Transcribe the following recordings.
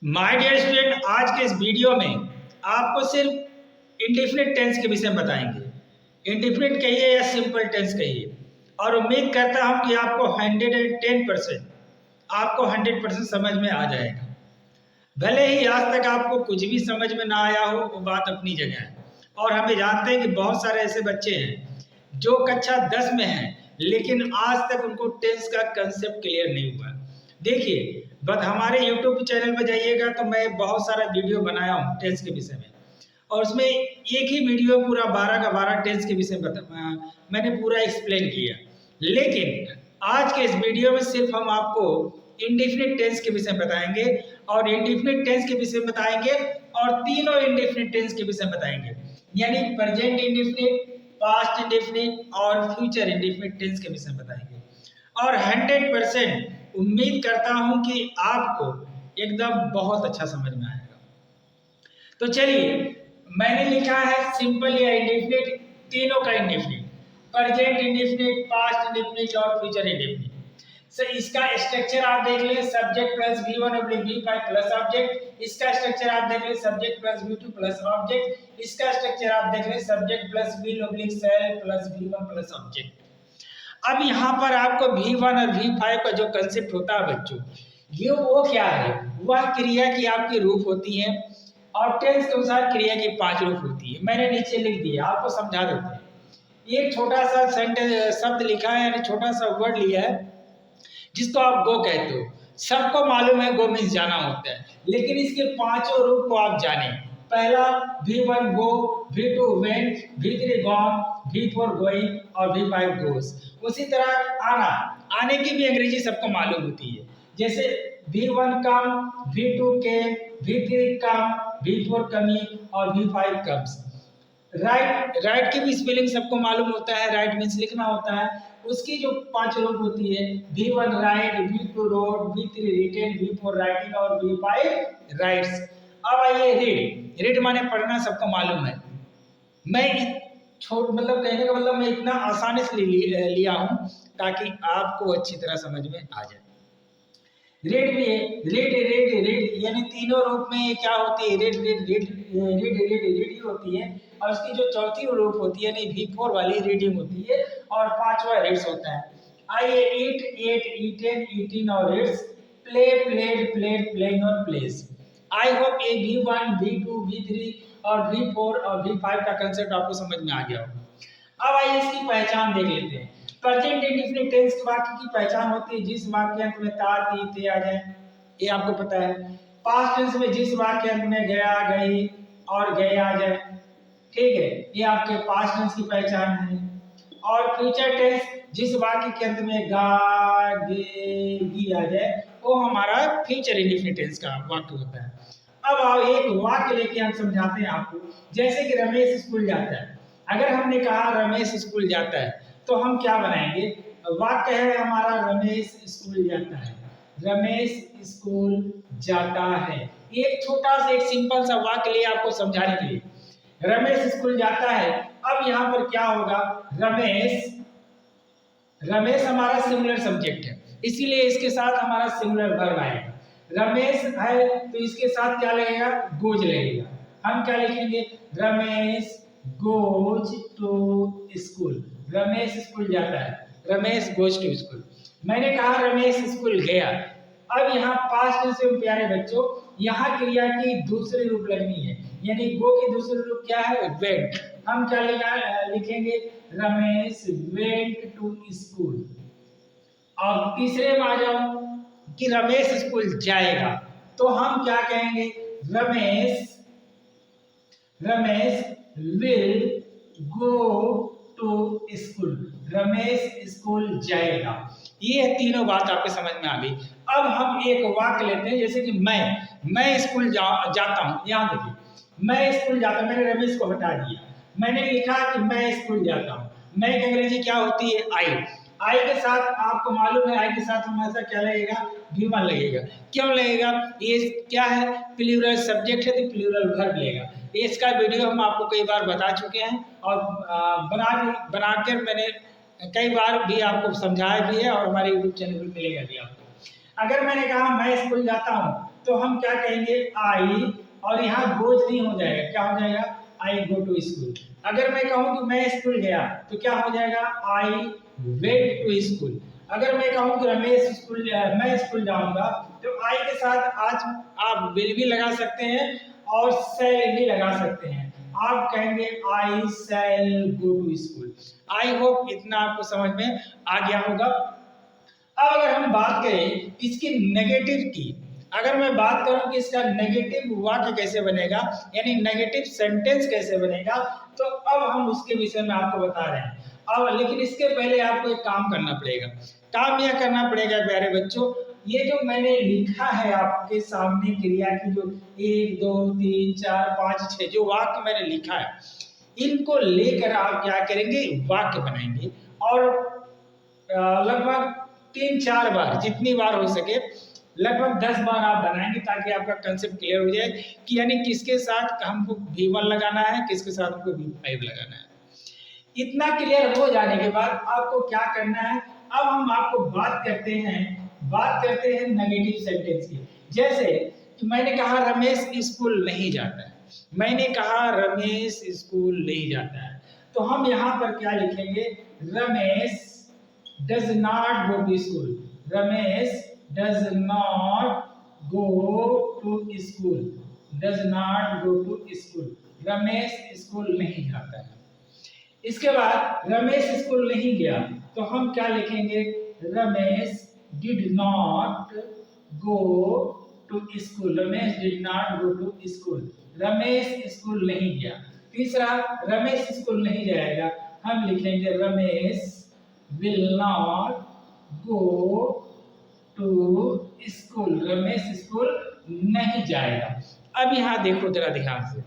My dear student, आज के इस वीडियो में आपको सिर्फ इंडेफिनिट टेंस के विषय में बताएंगे। इंडेफिनिट कहिए या सिंपल टेंस कहिए, और उम्मीद करता हूं कि आपको 110% आपको 100% समझ में आ जाएगा। भले ही आज तक आपको कुछ भी समझ में ना आया हो, वो बात अपनी जगह है। और हमें जानते हैं कि बहुत सारे ऐसे बच्चे हैं जो कक्षा 10 में हैं, लेकिन आज तक उनको टेंस का कंसेप्ट क्लियर नहीं हुआ। देखिए, बस हमारे YouTube चैनल पर जाइएगा तो मैं बहुत सारा वीडियो बनाया हूँ टेंस के विषय में, और उसमें एक ही वीडियो पूरा 12 का 12 टेंस के विषय में मैंने पूरा एक्सप्लेन किया। लेकिन आज के इस वीडियो में सिर्फ हम आपको इंडेफिनिट टेंस के विषय में बताएंगे, और इंडेफिनिट टेंस के विषय में बताएंगे, और तीनों इंडेफिनिट टेंस के विषय में बताएंगे, यानी प्रेजेंट इंडेफिनिट, पास्ट इंडेफिनिट और फ्यूचर इंडेफिनिट टेंस के विषय में बताएंगे। और 100% उम्मीद करता हूं कि आपको एकदम बहुत अच्छा समझ में आएगा। तो चलिए, मैंने लिखा है सिंपल या इंडेफिनिट, तीनों का indefinite, present indefinite, past indefinite और फ्यूचर इंडेफिनिट। सर इसका स्ट्रक्चर आप देख लें, सब्जेक्ट प्लस V1 और V5 प्लस ऑब्जेक्ट। इसका स्ट्रक्चर आप देख लें, subject plus V2 plus object. इसका स्ट्रक्चर आप देख लें, subject plus will/shall plus V1 plus object. अब यहाँ पर आपको V1 और V5 का जो कंसेप्ट होता है बच्चों, ये वो क्या है, वह क्रिया की आपकी रूप होती है, और टेंस के अनुसार क्रिया की 5 रूप होती है। मैंने नीचे लिख दिया, आपको समझा देते हैं। एक छोटा सा शब्द लिखा है, यानी छोटा सा वर्ड लिया है जिसको आप गो कहते हो। सबको मालूम है गो मीन्स जाना होता है, लेकिन इसके 5 रूप को आप जाने। पहला V1 गो, V2 went, V3 gone, V4 going और V5 गोस। उसी तरह आना, आने की भी अंग्रेजी सबको मालूम होती है, जैसे V1 कम, V2 केम, V3 कम, V4 कमिंग और V5 कम्स। राइट की भी स्पेलिंग सबको मालूम होता है, राइट मीन्स लिखना होता है। उसकी जो 5 रूप होती है, V1 right, V2 road, V3 retain, V4 writing और V5 राइट्स। अब आइए रीड। रीड माने पढ़ना, सबको मालूम है। मैं मतलब कहने का मतलब मैं इतना आसानी से लिया हूं ताकि आपको अच्छी तरह समझ में आ जाए। रीड भी है, रीड यानी तीनों रूप में क्या होती है, रीड ही होती है, और उसकी जो चौथी रूप होती है यानी V4 वाली रीडिंग होती है, और 5वां रीड्स होता है। आइए, ईट, ईटेन, ईटिंग और रीड्स, प्ले, प्लेड, प्लेइंग और प्लेस। आई होप ये V1, V2, V3 और V4 और V5 का कंसेप्ट आपको समझ में आ गया होगा। अब आइए इसकी पहचान देख लेते हैं। प्रेजेंट इंडेफिनिट टेंस के वाक्य की पहचान होती है जिस वाक्य अंत में ता, ती, ते आ जाए, ये आपको पता है। पास्ट टेंस में जिस वाक्य अंत में गया, गई और गए आ जाए, ठीक है, ये आपके पास्ट टेंस की पहचान है। और फ्यूचर टेंस जिस वाक्य के अंत में गा, गे, गी आ जाए, वो हमारा फ्यूचर इंडेफिनिट टेंस का वाक्य होता है। अब आओ एक वाक्य लेके हम समझाते हैं आपको, जैसे कि रमेश स्कूल जाता है। अगर हमने कहा रमेश स्कूल जाता है, तो हम क्या बनाएंगे, वाक्य है हमारा रमेश स्कूल जाता है। रमेश स्कूल जाता है, एक छोटा सा एक सिंपल सा वाक्य लिए आपको समझाने के लिए। रमेश स्कूल जाता है। अब यहाँ पर क्या होगा, रमेश हमारा सिंगुलर सब्जेक्ट है, इसीलिए इसके साथ हमारा सिंगुलर वर्ब आएगा। रमेश है तो इसके साथ क्या लगेगा, गोज लगेगा। हम क्या लिखेंगे, Ramesh goes to school. Ramesh school जाता है, रमेश गोज टू स्कूल। मैंने कहा रमेश स्कूल गया। अब यहाँ पास्ट टेंस में प्यारे बच्चों, यहाँ क्रिया की दूसरी रूप लगनी है, यानी गो की दूसरी रूप क्या है, वेंट। हम क्या लिखेंगे, रमेश वेंट टू स्कूल। और तीसरे में आ जाओ कि रमेश स्कूल जाएगा, तो हम क्या कहेंगे, Ramesh will go to school. Ramesh school जाएगा। ये तीनों बात आपके समझ में आ गई। अब हम एक वाक्य लेते हैं, जैसे कि मैं स्कूल जाता हूं। यहां देखिए, मैं स्कूल जाता हूं, मैंने रमेश को हटा दिया, मैंने लिखा कि मैं स्कूल जाता हूं। मैं की अंग्रेजी क्या होती है, आई के साथ आपको मालूम है, आई के साथ हमेशा क्या लगेगा, V1 लगेगा। क्यों लगेगा, ये क्या है, प्लूरल सब्जेक्ट है तो प्लूरल वर्ब लगेगा। इसका वीडियो हम आपको कई बार बता चुके हैं, और बनाकर मैंने कई बार भी आपको समझाया भी है, और हमारे YouTube चैनल पर मिलेगा भी आपको। अगर मैंने कहा मैं स्कूल जाता हूँ तो हम क्या कहेंगे आई, और यहाँ गोज नहीं हो जाएगा, क्या हो जाएगा आई गो टू स्कूल। अगर मैं कहूँ कि मैं स्कूल गया तो क्या हो जाएगा आई वेंट टू स्कूल। अगर मैं कहूँ कि रमेश स्कूल मैं स्कूल जाऊंगा तो आई के साथ आज आप विल भी लगा सकते हैं और शैल भी लगा सकते हैं। आप कहेंगे I shall go to school. I hope इतना आपको समझ में आ गया होगा। अब अगर हम बात करें इसकी नेगेटिव की, अगर मैं बात करूं कि इसका नेगेटिव वाक्य कैसे बनेगा, यानी नेगेटिव सेंटेंस कैसे बनेगा, तो अब हम उसके विषय में आपको बता रहे हैं। अब लेकिन इसके पहले आपको एक काम करना पड़ेगा। काम यह करना पड़ेगा प्यारे बच्चों, ये जो मैंने लिखा है आपके सामने क्रिया की जो 1 2 3 4 5 6 जो वाक्य मैंने लिखा है, इनको लेकर आप क्या करेंगे वाक्य बनाएंगे, और लगभग 3-4 बार, जितनी बार हो सके लगभग 10 बार आप बनाएंगे, ताकि आपका कंसेप्ट क्लियर हो जाए कि यानी किसके साथ हमको V1 लगाना है, किसके साथ हमको V5 लगाना है। इतना क्लियर हो जाने के बाद आपको क्या करना है, अब हम आपको बात करते हैं नेगेटिव सेंटेंस की। जैसे कि मैंने कहा रमेश स्कूल नहीं जाता है, मैंने कहा रमेश स्कूल नहीं जाता है, तो हम यहाँ पर क्या लिखेंगे, Ramesh does not go to school, Ramesh does not go to school, does not go to school, Ramesh school नहीं जाता है। इसके बाद रमेश स्कूल नहीं गया तो हम क्या लिखेंगे, Ramesh did not go to school, Ramesh did not go to school, Ramesh school नहीं गया। तीसरा, रमेश स्कूल नहीं जाएगा, हम लिखेंगे Ramesh will not go to school, Ramesh school नहीं जाएगा। अब यहाँ देखो जरा ध्यान से,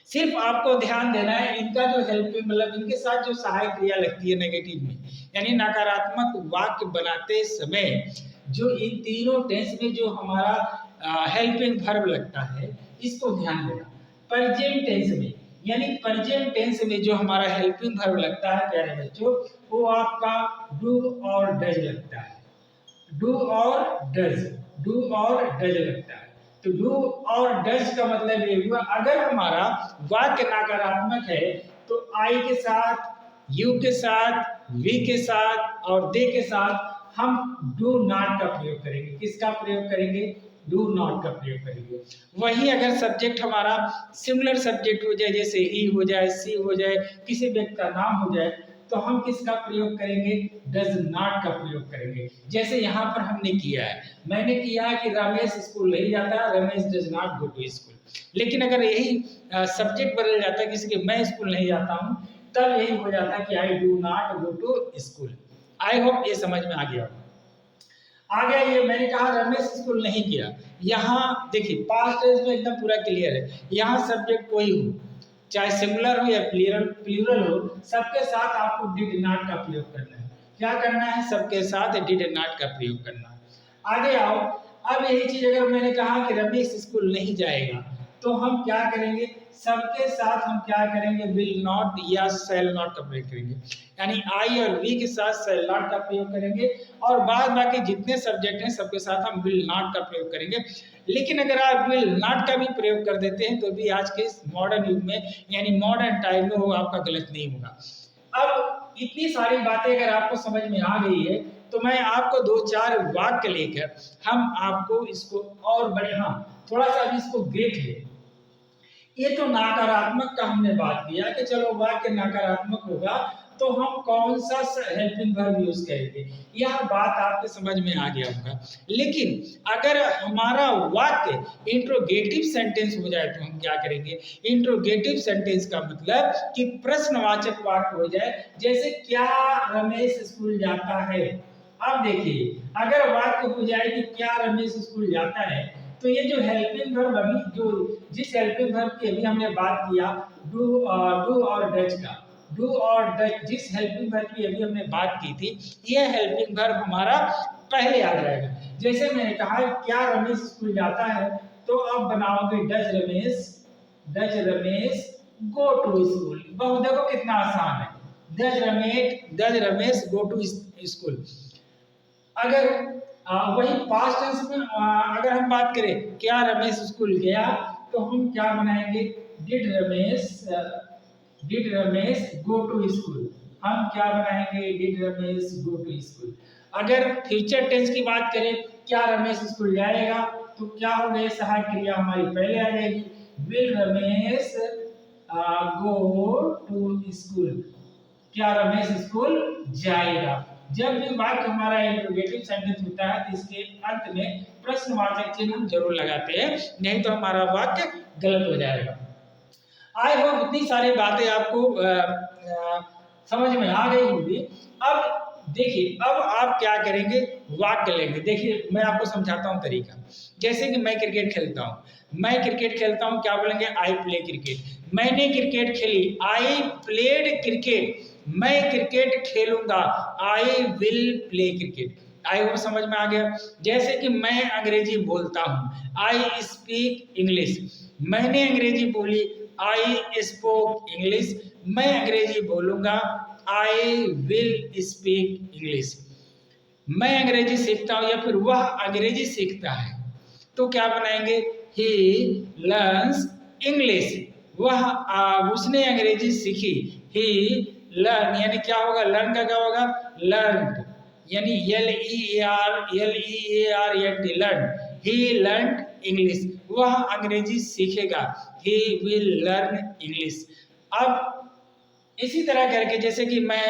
सिर्फ आपको ध्यान देना है इनका जो हेल्पिंग मतलब इनके साथ जो सहायक क्रिया लगती है नेगेटिव में, यानी नकारात्मक वाक्य बनाते समय जो इन तीनों टेंस में जो हमारा हेल्पिंग वर्ब लगता है, इसको ध्यान देना। प्रेजेंट टेंस में, यानी प्रेजेंट टेंस में जो हमारा हेल्पिंग वर्ब लगता है प्यारे बच्चों, वो आपका डू और डज लगता है, डू और डज लगता है। तो डू और डज का मतलब ये हुआ, अगर हमारा वाक्य नकारात्मक है तो आई के साथ, यू के साथ, वी के साथ और दे के साथ हम डू नॉट का प्रयोग करेंगे। किसका प्रयोग करेंगे, डू नॉट का प्रयोग करेंगे। वही अगर सब्जेक्ट हमारा सिमिलर सब्जेक्ट हो जाए, जैसे ही हो जाए, सी हो जाए, किसी व्यक्ति का नाम हो जाए, तो हम किसका प्रयोग करेंगे, डज नॉट का प्रयोग करेंगे। जैसे यहाँ पर हमने किया है, मैंने किया है कि रमेश स्कूल नहीं जाता, Ramesh does not go to school. लेकिन अगर यही सब्जेक्ट बदल जाता है किसी के, मैं स्कूल नहीं जाता हूँ, तब यही हो जाता है कि I do not go to school. I hope ये समझ में आ गया। आगे ये मैंने कहा रमेश स्कूल नहीं किया, यहाँ देखिए पास्ट टेंस में एकदम पूरा क्लियर है। यहाँ सब्जेक्ट कोई हो, चाहे सिंगुलर हो या प्लूरल हो, सबके साथ आपको डिड नॉट का प्रयोग करना है। क्या करना है, सबके साथ डिड नॉट का प्रयोग करना है। आगे आओ, अब यही चीज अगर मैंने कहा कि रमेश स्कूल नहीं जाएगा, तो हम क्या करेंगे, सबके साथ हम क्या करेंगे, विल नॉट या शैल नॉट का प्रयोग करेंगे, यानी आई और वी के साथ शैल नॉट का प्रयोग करेंगे, और बाद बाकी जितने सब्जेक्ट हैं सबके साथ हम विल नॉट का प्रयोग करेंगे। लेकिन अगर आप विल नॉट का भी प्रयोग कर देते हैं तो भी आज के इस मॉडर्न युग में, यानी मॉडर्न टाइम में, वो आपका गलत नहीं होगा। अब इतनी सारी बातें अगर आपको समझ में आ गई है, तो मैं आपको 2-4 वाक्य लेकर हम आपको इसको और बड़े, हाँ थोड़ा सा भी इसको देख ले। ये तो नकारात्मक का हमने बात किया कि चलो वाक्य नकारात्मक होगा तो हम कौन सा हेल्पिंग वर्ब यूज करेंगे, यह बात आपके समझ में आ गया होगा। लेकिन अगर हमारा वाक्य इंट्रोगेटिव सेंटेंस हो जाए तो हम क्या करेंगे, इंट्रोगेटिव सेंटेंस का मतलब कि प्रश्नवाचक वाक्य हो जाए, जैसे क्या रमेश स्कूल जाता है। अब देखिए, अगर वाक्य हो जाए कि क्या रमेश स्कूल जाता है, तो ये जो हेल्पिंग वर्ब अभी जो जिस हेल्पिंग वर्ब की अभी हमने बात किया, डू और डज का, डू और डज जिस हेल्पिंग वर्ब की अभी हमने बात की थी, यह हेल्पिंग वर्ब हमारा पहले आ जाएगा। जैसे मैंने कहा क्या रमेश स्कूल जाता है, तो अब बनाओगे does Ramesh go to school. बहुत देखो कितना आसान है, does Ramesh go to school. अगर वही पास्ट टेंस में अगर हम बात करें क्या रमेश स्कूल गया, तो हम क्या बनाएंगे, did Ramesh go to school. हम क्या बनाएंगे, did Ramesh go to school. अगर फ्यूचर टेंस की बात करें क्या रमेश स्कूल जाएगा, तो क्या हो गई, सहायक क्रिया हमारी पहले आ जाएगी, will Ramesh go to school. क्या रमेश स्कूल जाएगा। जब भी वाक्य हमारा इंट्रोगेटिव सेंटेंस होता है तो इसके अंत में प्रश्नवाचक चिन्ह हम जरूर लगाते हैं, नहीं तो हमारा वाक्य गलत हो जाएगा। आई होप इतनी सारी बातें आपको समझ में आ गई होगी। अब देखिए, अब आप क्या करेंगे, वाक्य लेंगे। देखिए मैं आपको समझाता हूँ तरीका। जैसे कि मैं क्रिकेट खेलता हूँ, क्या बोलेंगे, आई प्ले क्रिकेट। मैंने क्रिकेट खेली, आई प्लेड क्रिकेट। मैं क्रिकेट खेलूंगा, आई विल प्ले क्रिकेट। आई वो समझ में आ गया। जैसे कि मैं अंग्रेजी बोलता हूँ, आई स्पीक इंग्लिश। मैंने अंग्रेजी बोली, आई स्पोक इंग्लिश। मैं अंग्रेजी बोलूंगा, आई विल स्पीक इंग्लिश। मैं अंग्रेजी सीखता हूं या फिर वह अंग्रेजी सीखता है, तो क्या बनाएंगे, ही लर्न्स इंग्लिश। वह उसने अंग्रेजी सीखी, ही लर्न, यानी क्या होगा, लर्न का क्या होगा, लर्न, यानी LEARNT, लर्न। ही लर्न इंग्लिश, वह अंग्रेजी सीखेगा, ही विल लर्न इंग्लिश। अब इसी तरह करके जैसे कि मैं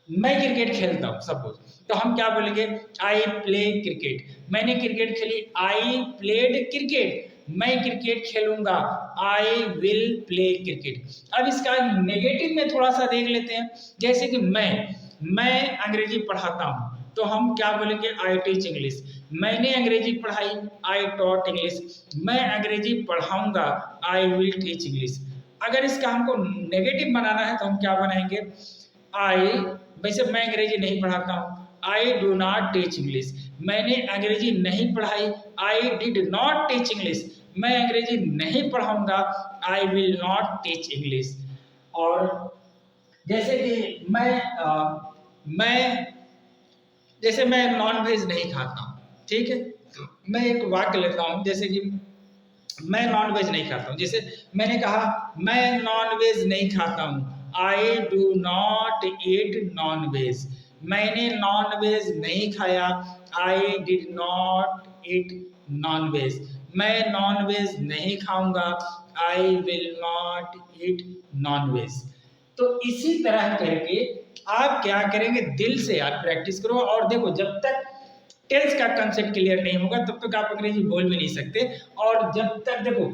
क्रिकेट खेलता हूँ सपोज, तो हम क्या बोलेंगे, आई प्ले क्रिकेट। मैंने क्रिकेट खेली, आई प्लेड क्रिकेट। मैं क्रिकेट खेलूंगा, आई विल प्ले क्रिकेट। अब इसका नेगेटिव में थोड़ा सा देख लेते हैं। जैसे कि मैं अंग्रेजी पढ़ाता हूँ, तो हम क्या बोलेंगे, आई टीच इंग्लिश। मैंने अंग्रेजी पढ़ाई, आई टॉट इंग्लिश। मैं अंग्रेजी पढ़ाऊंगा, आई विल टीच इंग्लिश। अगर इसका हमको नेगेटिव बनाना है तो हम क्या बनाएंगे, आई, वैसे मैं अंग्रेजी नहीं पढ़ाता हूँ, I do not teach English. मैंने अंग्रेजी नहीं पढ़ाई, आई डिड नॉट टीच इंग्लिश। मैं अंग्रेजी नहीं पढ़ाऊंगा, आई विल नॉट टीच इंग्लिश। और जैसे कि मैं नॉन वेज नहीं खाता हूँ, ठीक है, मैं एक वाक्य लेता हूँ। जैसे कि मैं नॉन वेज नहीं खाता हूँ, जैसे मैंने कहा मैं नॉन वेज नहीं खाता हूँ, I do not eat non veg. मैंने नॉन वेज नहीं खाया, I did not eat non veg. मैं नॉन वेज नहीं खाऊंगा, I will not eat non veg. तो इसी तरह करके आप क्या करेंगे, दिल से यार प्रैक्टिस करो। और देखो, जब तक टेंस का कंसेप्ट क्लियर नहीं होगा तब तक आप अंग्रेजी बोल भी नहीं सकते। और जब तक देखो,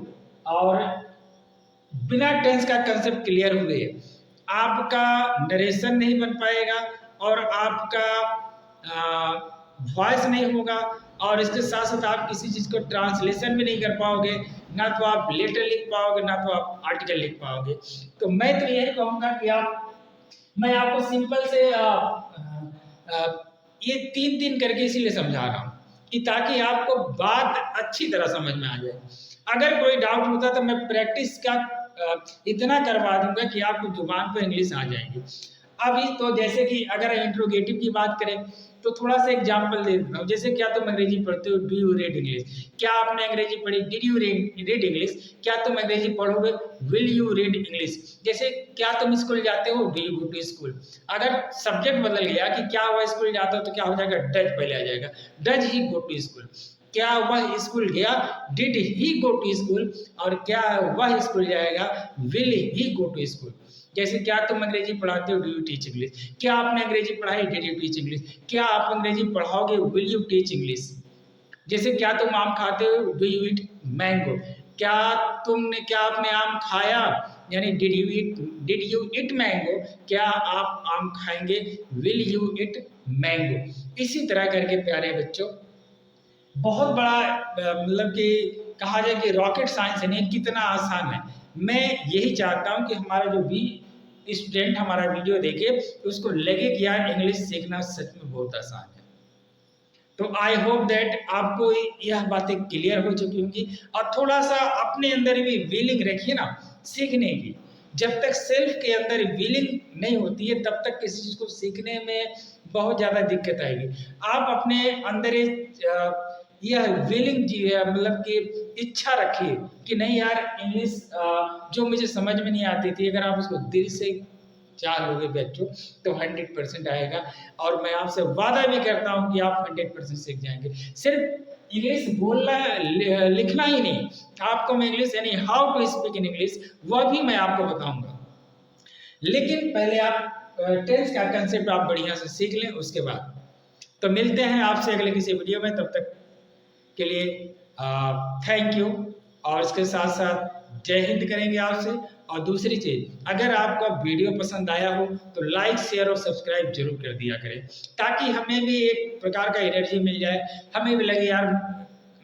और बिना टेंस का कंसेप्ट क्लियर हुए आपका नरेशन नहीं बन पाएगा, और आपका वॉइस नहीं होगा, और इसके साथ साथ आप किसी चीज को ट्रांसलेशन भी नहीं कर पाओगे। ना तो आप लेटर लिख पाओगे, ना तो आप आर्टिकल लिख पाओगे। तो मैं तो यही कहूंगा कि मैं आपको सिंपल से ये 3 दिन करके इसीलिए समझा रहा हूँ कि ताकि आपको बात अच्छी तरह समझ में आ जाए। अगर कोई डाउट होता तो मैं प्रैक्टिस का इतना करवा दूंगा कि आपको जुबान पर इंग्लिश आ जाएगी। अभी तो जैसे कि अगर इंट्रोगेटिव की बात करें तो थोड़ा सा एग्जांपल दे देता हूँ। जैसे क्या तुम अंग्रेजी पढ़ते हो, डू यू रीड इंग्लिश। क्या आपने अंग्रेजी पढ़ी, डिड यू रीड इंग्लिश। क्या तुम अंग्रेजी पढ़ोगे, विल यू रीड इंग्लिश। जैसे क्या तुम स्कूल जाते हो, do you go to school. अगर सब्जेक्ट बदल गया कि क्या वह स्कूल जाता हो, तो क्या हो जाएगा, डज पहले आ जाएगा, does he go to school. क्या वह स्कूल गया, did he go to school. और क्या वह स्कूल जाएगा, will he go to school. जैसे क्या तुम अंग्रेजी पढ़ाते हो, डू यू टीच इंग्लिश। क्या आपने अंग्रेजी पढ़ाई, डिड यू टीच इंग्लिश। क्या आप अंग्रेजी पढ़ाओगे, विल यू टीच इंग्लिश। जैसे क्या तुम आम खाते हो, डू यू ईट मैंगो। क्या आपने आम खाया, यानी डिड यू ईट मैंगो। क्या आप आम खाएंगे, विल यू ईट मैंगो। इसी तरह करके प्यारे बच्चों, बहुत बड़ा मतलब कि कहा जाए कि रॉकेट साइंस नहीं, कितना आसान है। मैं यही चाहता हूं कि हमारा जो भी स्टूडेंट हमारा वीडियो देखे उसको लगे कि यार इंग्लिश सीखना सच में बहुत आसान है। तो आई होप दैट आपको यह बातें क्लियर हो चुकी होंगी। और थोड़ा सा अपने अंदर भी विलिंग रखिए ना सीखने की। जब तक सेल्फ के अंदर विलिंग नहीं होती है तब तक किसी चीज़ को सीखने में बहुत ज़्यादा दिक्कत आएगी। आप अपने अंदर यह विलिंग जी है, मतलब कि इच्छा रखिए कि नहीं यार इंग्लिश जो मुझे समझ में नहीं आती थी, अगर आप उसको दिल से चाह लोगे बच्चों तो 100% आएगा। और मैं आपसे वादा भी करता हूं कि आप 100% सीख जाएंगे। सिर्फ इंग्लिश बोलना लिखना ही नहीं, आपको मैं इंग्लिश यानी how to speak in English वह भी मैं आपको बताऊंगा। लेकिन पहले आप टेंस का कंसेप्ट आप बढ़िया से सीख लें, उसके बाद तो मिलते हैं आपसे अगले किसी वीडियो में। तब तक के लिए थैंक यू। और इसके साथ साथ जय हिंद करेंगे आपसे। और दूसरी चीज़, अगर आपका वीडियो पसंद आया हो तो लाइक शेयर और सब्सक्राइब जरूर कर दिया करें, ताकि हमें भी एक प्रकार का एनर्जी मिल जाए, हमें भी लगे यार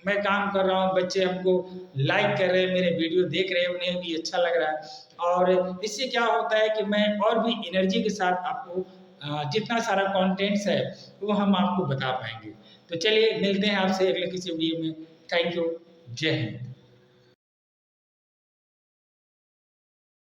मैं काम कर रहा हूँ, बच्चे हमको लाइक कर रहे हैं, मेरे वीडियो देख रहे हैं, उन्हें भी अच्छा लग रहा है। और इससे क्या होता है कि मैं और भी एनर्जी के साथ आपको जितना सारा कंटेंट्स है वो हम आपको बता पाएंगे। तो चलिए मिलते हैं आपसे अगले किसी वीडियो में। Thank you. जय हिंद।